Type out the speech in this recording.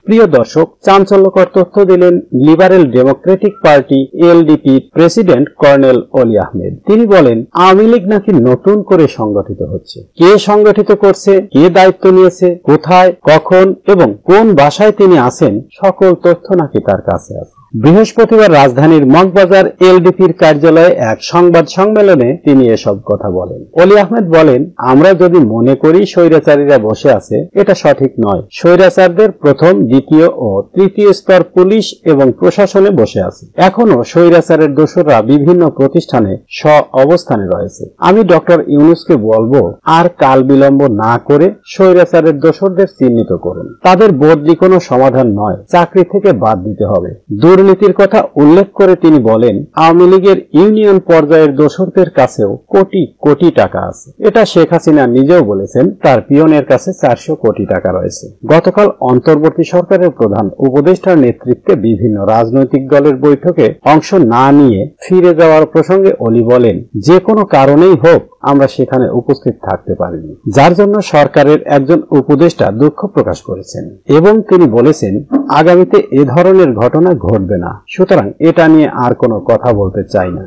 প্রিয় দর্শক, চাঞ্চল্যকর তথ্য দিলেন লিবারেল ডেমোক্রেটিক পার্টি এলডিপির প্রেসিডেন্ট কর্নেল অলি আহমেদ। তিনি বলেন, আওয়ামী লীগ নাকি নতুন করে সংগঠিত হচ্ছে। কে সংগঠিত করছে, কে দায়িত্ব নিয়েছে, কোথায়, কখন এবং কোন বাসায় তিনি আছেন, সকল তথ্য নাকি তার কাছে আছে। বৃহস্পতিবার রাজধানীর মগবাজার এলডিপির কার্যালয়ে এক সংবাদ সম্মেলনে তিনি এসব কথা বলেন। অলি আহমেদ বলেন, আমরা যদি মনে করি স্বৈরাচারীরা বসে আছে, এটা সঠিক নয়। স্বৈরাচারদের প্রথম, দ্বিতীয় ও তৃতীয় স্তর পুলিশ এবং প্রশাসনে বসে আছে। এখনো স্বৈরাচারের দোসররা বিভিন্ন প্রতিষ্ঠানে স্ব অবস্থানে রয়েছে। আমি ডক্টর ইউনূসকে বলবো, আর কাল বিলম্ব না করে স্বৈরাচারের দোসরদের চিহ্নিত করুন। তাদের বদলি কোনো সমাধান নয়, চাকরি থেকে বাদ দিতে হবে। দুর্নীতির কথা উল্লেখ করে তিনি বলেন, আওয়ামী লীগের ইউনিয়ন পর্যায়ের দোসরদের কাছেও কোটি কোটি টাকা আছে। এটা শেখ হাসিনা নিজেও বলেছেন, তার পিয়নের কাছে 400 কোটি টাকা রয়েছে। গতকাল অন্তর্বর্তী সরকারের প্রধান উপদেষ্টার নেতৃত্বে বিভিন্ন রাজনৈতিক দলের বৈঠকে অংশ না নিয়ে ফিরে যাওয়ার প্রসঙ্গে অলি বলেন, যে কোনো কারণেই হোক আমরা সেখানে উপস্থিত থাকতে পারিনি, যার জন্য সরকারের একজন উপদেষ্টা দুঃখ প্রকাশ করেছেন এবং তিনি বলেছেন, আগামীতে এ ধরনের ঘটনা ঘটবে না, সুতরাং এটা নিয়ে আর কোনো কথা বলতে চাই না।